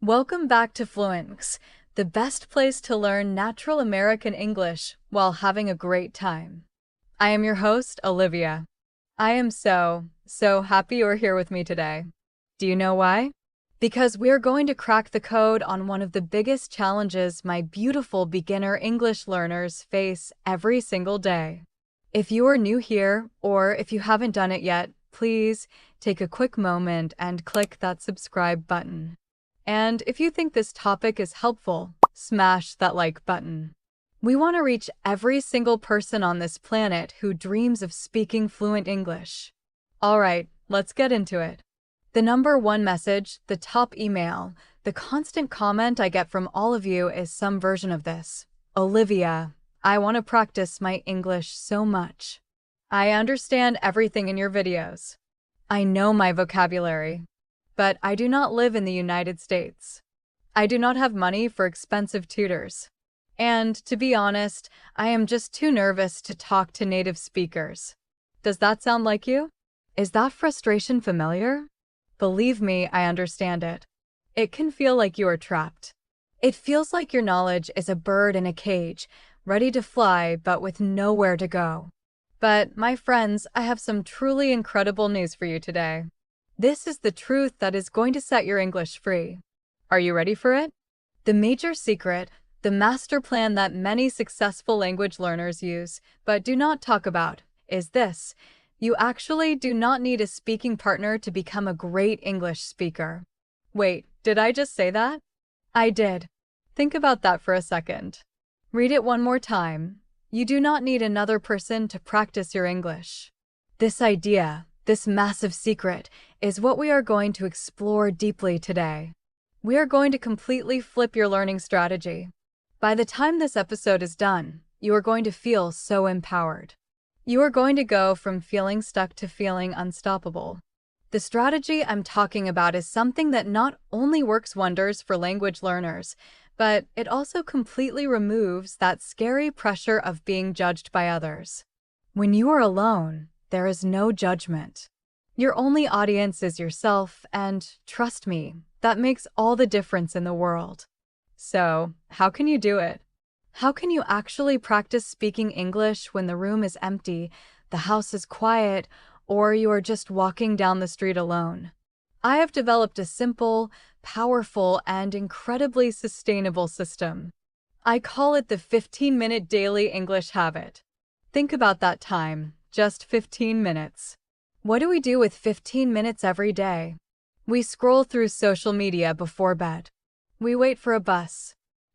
Welcome back to Fluentmx, the best place to learn natural American English while having a great time. I am your host, Olivia. I am so happy you're here with me today. Do you know why? Because we're going to crack the code on one of the biggest challenges my beautiful beginner English learners face every single day. If you are new here, or if you haven't done it yet, please take a quick moment and click that subscribe button. And if you think this topic is helpful, smash that like button. We want to reach every single person on this planet who dreams of speaking fluent English. All right, let's get into it. The number one message, the top email, the constant comment I get from all of you is some version of this. Olivia, I want to practice my English so much. I understand everything in your videos. I know my vocabulary. But I do not live in the United States. I do not have money for expensive tutors. And, to be honest, I am just too nervous to talk to native speakers. Does that sound like you? Is that frustration familiar? Believe me, I understand it. It can feel like you are trapped. It feels like your knowledge is a bird in a cage, ready to fly but with nowhere to go. But, my friends, I have some truly incredible news for you today. This is the truth that is going to set your English free. Are you ready for it? The major secret, the master plan that many successful language learners use, but do not talk about, is this. You actually do not need a speaking partner to become a great English speaker. Wait, did I just say that? I did. Think about that for a second. Read it one more time. You do not need another person to practice your English. This idea, this massive secret, is what we are going to explore deeply today. We are going to completely flip your learning strategy. By the time this episode is done, you are going to feel so empowered. You are going to go from feeling stuck to feeling unstoppable. The strategy I'm talking about is something that not only works wonders for language learners, but it also completely removes that scary pressure of being judged by others. When you are alone, there is no judgment. Your only audience is yourself, and trust me, that makes all the difference in the world. So, how can you do it? How can you actually practice speaking English when the room is empty, the house is quiet, or you are just walking down the street alone? I have developed a simple, powerful, and incredibly sustainable system. I call it the 15-minute daily English habit. Think about that time. Just 15 minutes. What do we do with 15 minutes every day? We scroll through social media before bed. We wait for a bus.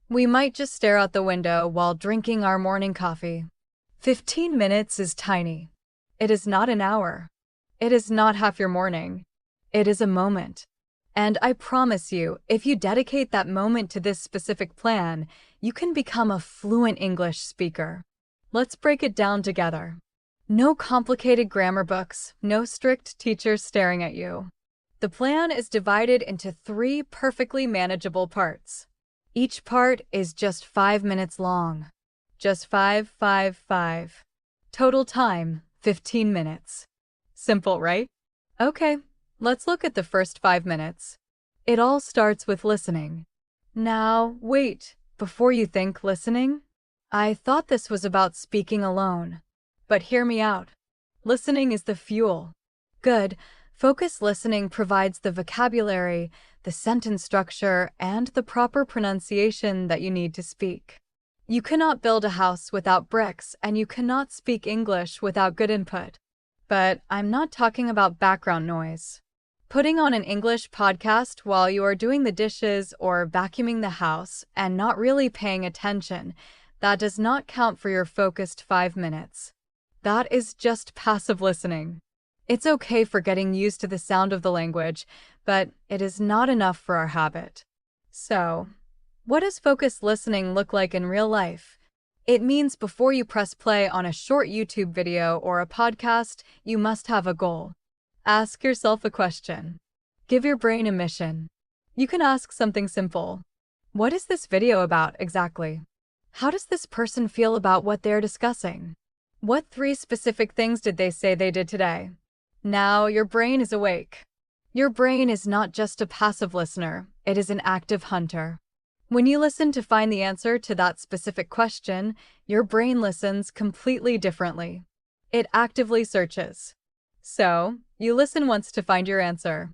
We might just stare out the window while drinking our morning coffee. 15 minutes is tiny. It is not an hour. It is not half your morning. It is a moment. And I promise you, if you dedicate that moment to this specific plan, you can become a fluent English speaker. Let's break it down together. No complicated grammar books, no strict teachers staring at you. The plan is divided into 3 perfectly manageable parts. Each part is just 5 minutes long. Just 5. Total time, 15 minutes. Simple, right? Okay, let's look at the first 5 minutes. It all starts with listening. Now, wait, before you think listening, I thought this was about speaking alone. But hear me out. Listening is the fuel. Good, focused listening provides the vocabulary, the sentence structure, and the proper pronunciation that you need to speak. You cannot build a house without bricks, and you cannot speak English without good input. But I'm not talking about background noise. Putting on an English podcast while you are doing the dishes or vacuuming the house and not really paying attention, that does not count for your focused 5 minutes. That is just passive listening. It's okay for getting used to the sound of the language, but it is not enough for our habit. So, what does focused listening look like in real life? It means before you press play on a short YouTube video or a podcast, you must have a goal. Ask yourself a question. Give your brain a mission. You can ask something simple. What is this video about exactly? How does this person feel about what they're discussing? What 3 specific things did they say they did today? Now your brain is awake. Your brain is not just a passive listener, it is an active hunter. When you listen to find the answer to that specific question, your brain listens completely differently. It actively searches. So, you listen once to find your answer.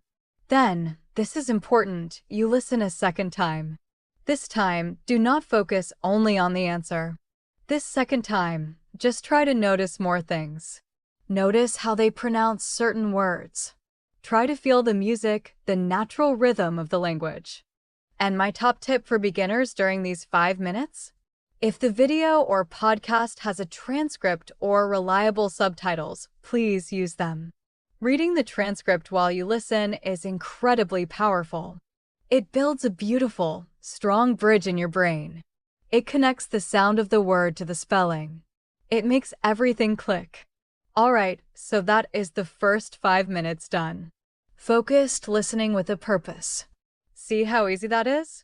Then, this is important, you listen a second time. This time, do not focus only on the answer. This second time, just try to notice more things. Notice how they pronounce certain words. Try to feel the music, the natural rhythm of the language. And my top tip for beginners during these 5 minutes? If the video or podcast has a transcript or reliable subtitles, please use them. Reading the transcript while you listen is incredibly powerful. It builds a beautiful, strong bridge in your brain. It connects the sound of the word to the spelling. It makes everything click. Alright, so that is the first 5 minutes done. Focused listening with a purpose. See how easy that is?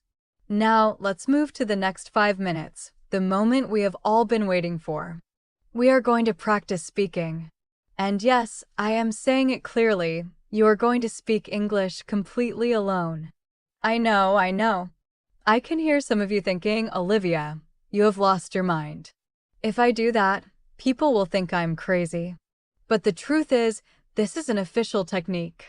Now, let's move to the next 5 minutes, the moment we have all been waiting for. We are going to practice speaking. And yes, I am saying it clearly, you are going to speak English completely alone. I know. I can hear some of you thinking, Olivia, you have lost your mind. If I do that, people will think I'm crazy. But the truth is, this is an official technique.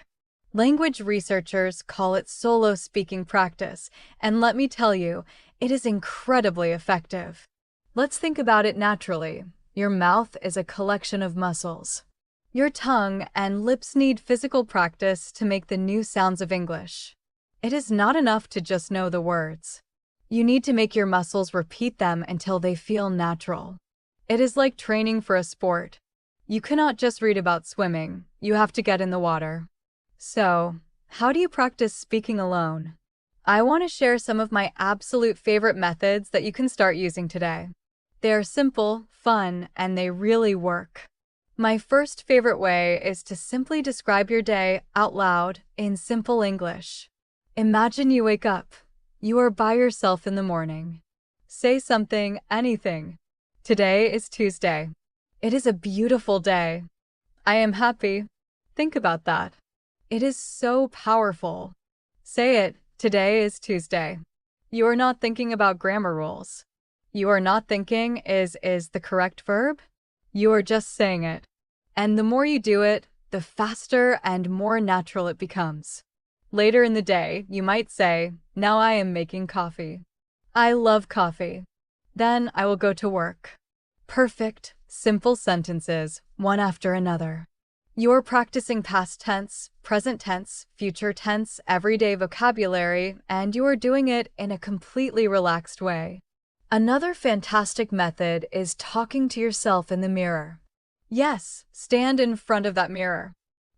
Language researchers call it solo speaking practice, and let me tell you, it is incredibly effective. Let's think about it naturally. Your mouth is a collection of muscles. Your tongue and lips need physical practice to make the new sounds of English. It is not enough to just know the words. You need to make your muscles repeat them until they feel natural. It is like training for a sport. You cannot just read about swimming, you have to get in the water. So, how do you practice speaking alone? I want to share some of my absolute favorite methods that you can start using today. They are simple, fun, and they really work. My first favorite way is to simply describe your day out loud in simple English. Imagine you wake up. You are by yourself in the morning. Say something, anything. Today is Tuesday. It is a beautiful day. I am happy. Think about that. It is so powerful. Say it, today is Tuesday. You are not thinking about grammar rules. You are not thinking, is the correct verb? You are just saying it. And the more you do it, the faster and more natural it becomes. Later in the day, you might say, now I am making coffee. I love coffee. Then I will go to work. Perfect, simple sentences, one after another. You're practicing past tense, present tense, future tense, everyday vocabulary, and you are doing it in a completely relaxed way. Another fantastic method is talking to yourself in the mirror. Yes, stand in front of that mirror.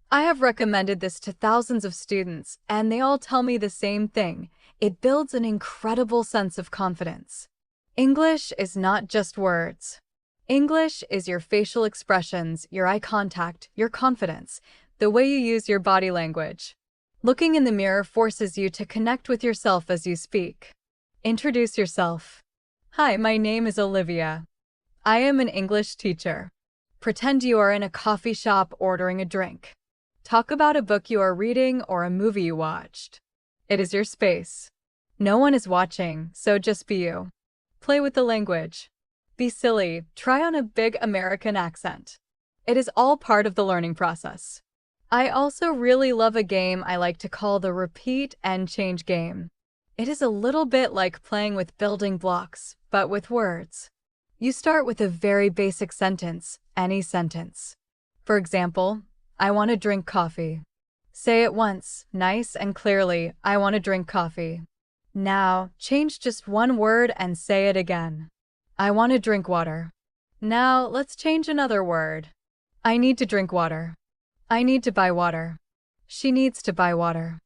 I have recommended this to thousands of students, and they all tell me the same thing. It builds an incredible sense of confidence. English is not just words. English is your facial expressions, your eye contact, your confidence, the way you use your body language. Looking in the mirror forces you to connect with yourself as you speak. Introduce yourself. Hi, my name is Olivia. I am an English teacher. Pretend you are in a coffee shop ordering a drink. Talk about a book you are reading or a movie you watched. It is your space. No one is watching, so just be you. Play with the language. Be silly, try on a big American accent. It is all part of the learning process. I also really love a game I like to call the repeat and change game. It is a little bit like playing with building blocks, but with words. You start with a very basic sentence, any sentence. For example, I want to drink coffee. Say it once, nice and clearly, I want to drink coffee. Now, change just one word and say it again. I want to drink water. Now, let's change another word. I need to drink water. I need to buy water. She needs to buy water.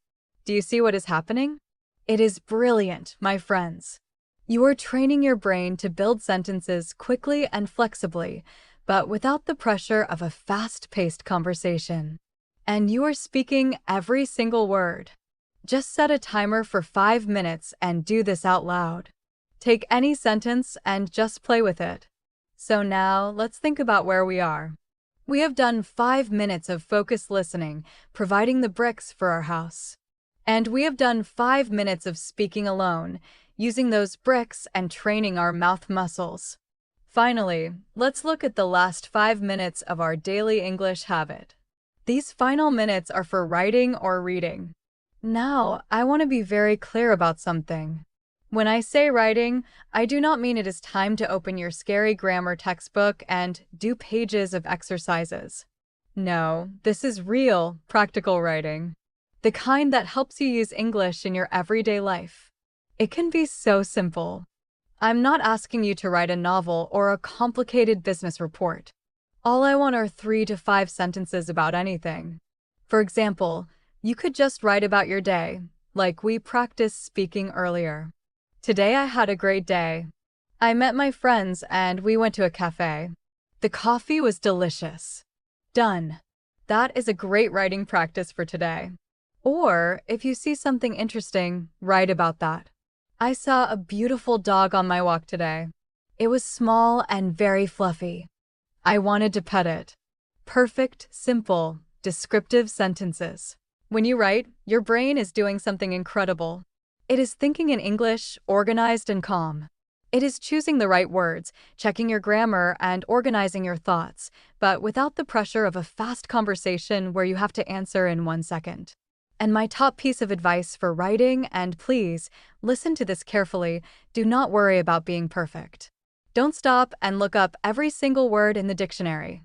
Do you see what is happening? It is brilliant, my friends. You are training your brain to build sentences quickly and flexibly, but without the pressure of a fast-paced conversation. And you are speaking every single word. Just set a timer for 5 minutes and do this out loud. Take any sentence and just play with it. So now, let's think about where we are. We have done 5 minutes of focused listening, providing the bricks for our house. And we have done 5 minutes of speaking alone, using those bricks and training our mouth muscles. Finally, let's look at the last 5 minutes of our daily English habit. These final minutes are for writing or reading. Now, I want to be very clear about something. When I say writing, I do not mean it is time to open your scary grammar textbook and do pages of exercises. No, this is real, practical writing. The kind that helps you use English in your everyday life. It can be so simple. I'm not asking you to write a novel or a complicated business report. All I want are 3 to 5 sentences about anything. For example, you could just write about your day, like we practiced speaking earlier. Today I had a great day. I met my friends and we went to a cafe. The coffee was delicious. Done. That is a great writing practice for today. Or, if you see something interesting, write about that. I saw a beautiful dog on my walk today. It was small and very fluffy. I wanted to pet it. Perfect, simple, descriptive sentences. When you write, your brain is doing something incredible. It is thinking in English, organized and calm. It is choosing the right words, checking your grammar, and organizing your thoughts, but without the pressure of a fast conversation where you have to answer in 1 second. And my top piece of advice for writing, and please, listen to this carefully, do not worry about being perfect. Don't stop and look up every single word in the dictionary.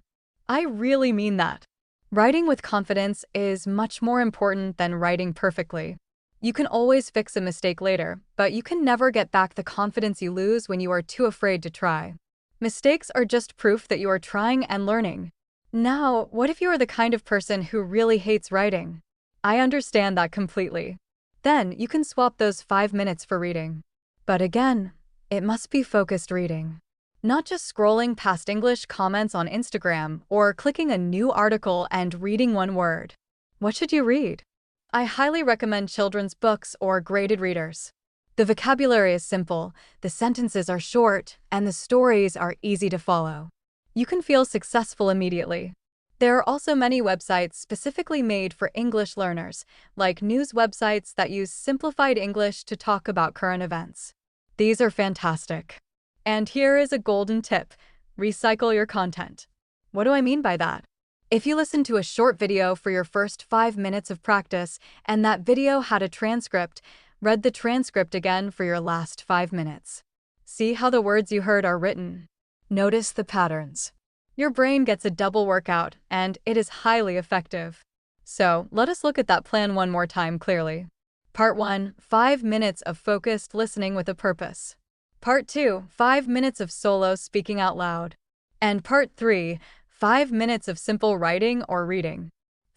I really mean that. Writing with confidence is much more important than writing perfectly. You can always fix a mistake later, but you can never get back the confidence you lose when you are too afraid to try. Mistakes are just proof that you are trying and learning. Now, what if you are the kind of person who really hates writing? I understand that completely. Then you can swap those 5 minutes for reading. But again, it must be focused reading. Not just scrolling past English comments on Instagram or clicking a new article and reading one word. What should you read? I highly recommend children's books or graded readers. The vocabulary is simple, the sentences are short, and the stories are easy to follow. You can feel successful immediately. There are also many websites specifically made for English learners, like news websites that use simplified English to talk about current events. These are fantastic. And here is a golden tip: recycle your content. What do I mean by that? If you listen to a short video for your first 5 minutes of practice and that video had a transcript, read the transcript again for your last 5 minutes. See how the words you heard are written. Notice the patterns. Your brain gets a double workout, and it is highly effective. So, let us look at that plan one more time clearly. Part 1, 5 minutes of focused listening with a purpose. Part 2, 5 minutes of solo speaking out loud. And Part 3, 5 minutes of simple writing or reading.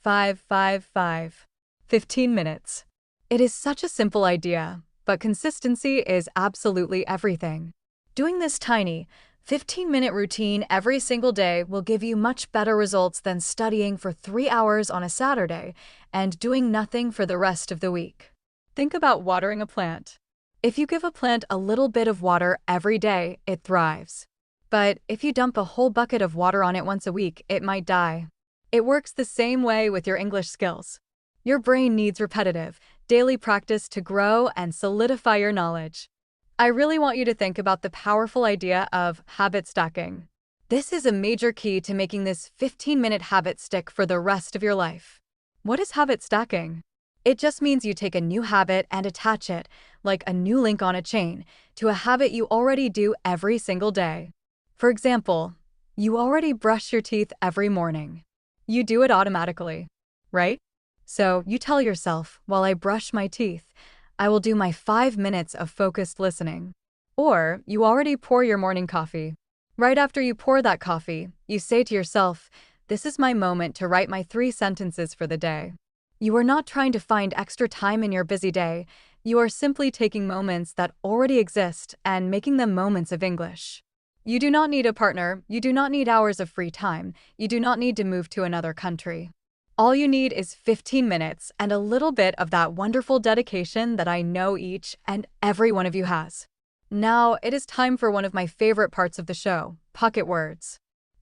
5, 5, 5. 15 minutes. It is such a simple idea, but consistency is absolutely everything. Doing this tiny, 15-minute routine every single day will give you much better results than studying for 3 hours on a Saturday and doing nothing for the rest of the week. Think about watering a plant. If you give a plant a little bit of water every day, it thrives. But if you dump a whole bucket of water on it once a week, it might die. It works the same way with your English skills. Your brain needs repetitive, daily practice to grow and solidify your knowledge. I really want you to think about the powerful idea of habit stacking. This is a major key to making this 15-minute habit stick for the rest of your life. What is habit stacking? It just means you take a new habit and attach it, like a new link on a chain, to a habit you already do every single day. For example, you already brush your teeth every morning. You do it automatically, right? So you tell yourself, while I brush my teeth, I will do my 5 minutes of focused listening. Or you already pour your morning coffee. Right after you pour that coffee, you say to yourself, this is my moment to write my 3 sentences for the day. You are not trying to find extra time in your busy day. You are simply taking moments that already exist and making them moments of English. You do not need a partner, you do not need hours of free time, you do not need to move to another country. All you need is 15 minutes and a little bit of that wonderful dedication that I know each and every one of you has. Now, it is time for one of my favorite parts of the show, pocket words.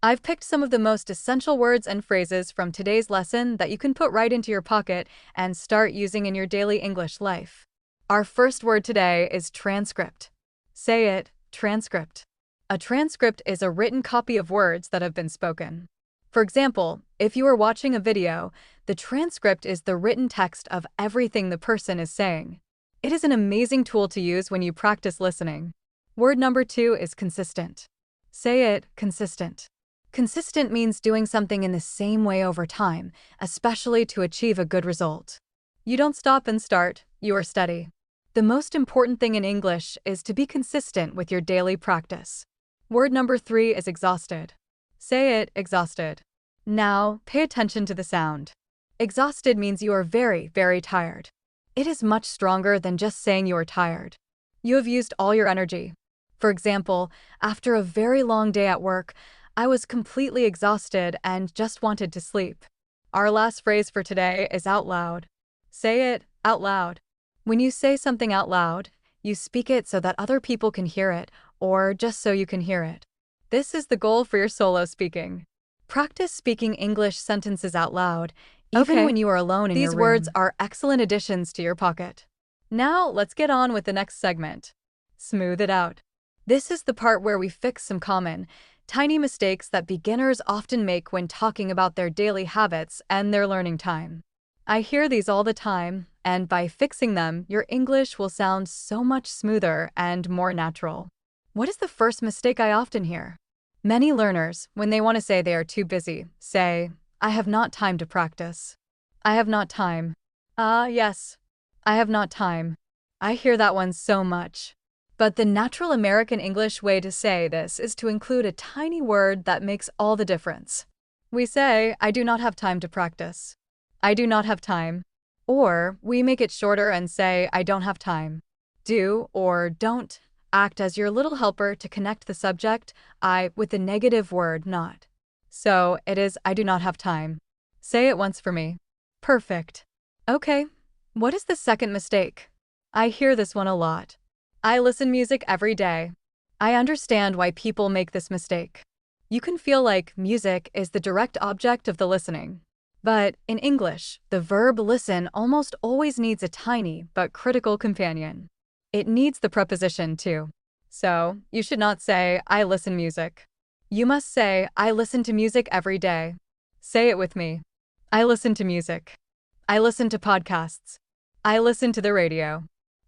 I've picked some of the most essential words and phrases from today's lesson that you can put right into your pocket and start using in your daily English life. Our first word today is transcript. Say it, transcript. A transcript is a written copy of words that have been spoken. For example, if you are watching a video, the transcript is the written text of everything the person is saying. It is an amazing tool to use when you practice listening. Word number 2 is consistent. Say it, consistent. Consistent means doing something in the same way over time, especially to achieve a good result. You don't stop and start, you are steady. The most important thing in English is to be consistent with your daily practice. Word number 3 is exhausted. Say it, exhausted. Now, pay attention to the sound. Exhausted means you are very, very tired. It is much stronger than just saying you are tired. You have used all your energy. For example, after a very long day at work, I was completely exhausted and just wanted to sleep. Our last phrase for today is out loud. Say it, out loud. When you say something out loud, you speak it so that other people can hear it, or just so you can hear it. This is the goal for your solo speaking. Practice speaking English sentences out loud, even when you are alone in your room. These words are excellent additions to your pocket. Now, let's get on with the next segment. Smooth it out. This is the part where we fix some common, tiny mistakes that beginners often make when talking about their daily habits and their learning time. I hear these all the time, and by fixing them, your English will sound so much smoother and more natural. What is the first mistake I often hear? Many learners, when they want to say they are too busy, say, I have not time to practice. I have not time. Yes. I have not time. I hear that one so much. But the natural American English way to say this is to include a tiny word that makes all the difference. We say, I do not have time to practice. I do not have time. Or we make it shorter and say, I don't have time. Do or don't act as your little helper to connect the subject, I, with the negative word not. So it is, I do not have time. Say it once for me. Perfect. Okay. What is the second mistake? I hear this one a lot. I listen music every day. I understand why people make this mistake. You can feel like music is the direct object of the listening. But in English, the verb listen almost always needs a tiny but critical companion. It needs the preposition too. So, you should not say, I listen music. You must say, I listen to music every day. Say it with me. I listen to music. I listen to podcasts. I listen to the radio.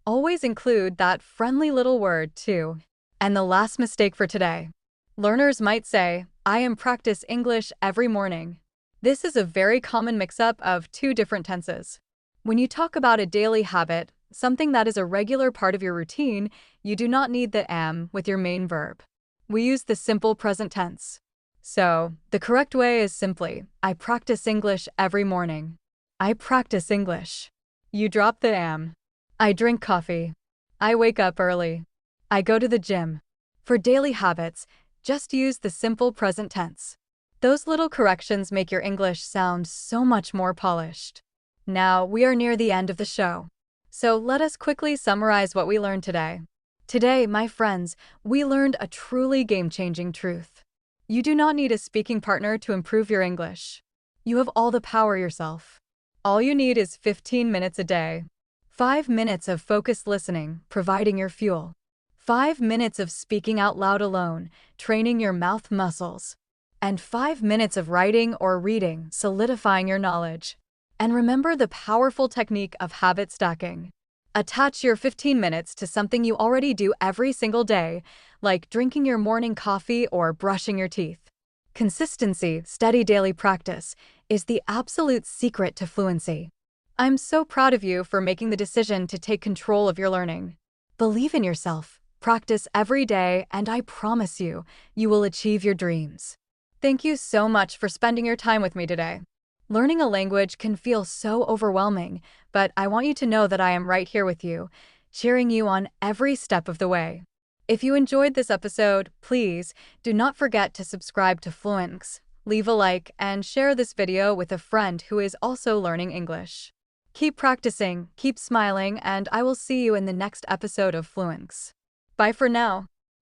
Always include that friendly little word too. And the last mistake for today. Learners might say, I am practice English every morning. This is a very common mix-up of two different tenses. When you talk about a daily habit, something that is a regular part of your routine, you do not need the am with your main verb. We use the simple present tense. So, the correct way is simply, I practice English every morning. I practice English. You drop the am. I drink coffee. I wake up early. I go to the gym. For daily habits, just use the simple present tense. Those little corrections make your English sound so much more polished. Now, we are near the end of the show. So let us quickly summarize what we learned today. Today, my friends, we learned a truly game-changing truth. You do not need a speaking partner to improve your English. You have all the power yourself. All you need is 15 minutes a day. 5 minutes of focused listening, providing your fuel. 5 minutes of speaking out loud alone, training your mouth muscles. And 5 minutes of writing or reading, solidifying your knowledge. And remember the powerful technique of habit stacking. Attach your 15 minutes to something you already do every single day, like drinking your morning coffee or brushing your teeth. Consistency, steady daily practice, is the absolute secret to fluency. I'm so proud of you for making the decision to take control of your learning. Believe in yourself, practice every day, and I promise you, you will achieve your dreams. Thank you so much for spending your time with me today. Learning a language can feel so overwhelming, but I want you to know that I am right here with you, cheering you on every step of the way. If you enjoyed this episode, please do not forget to subscribe to Fluentmx, leave a like, and share this video with a friend who is also learning English. Keep practicing, keep smiling, and I will see you in the next episode of Fluentmx. Bye for now.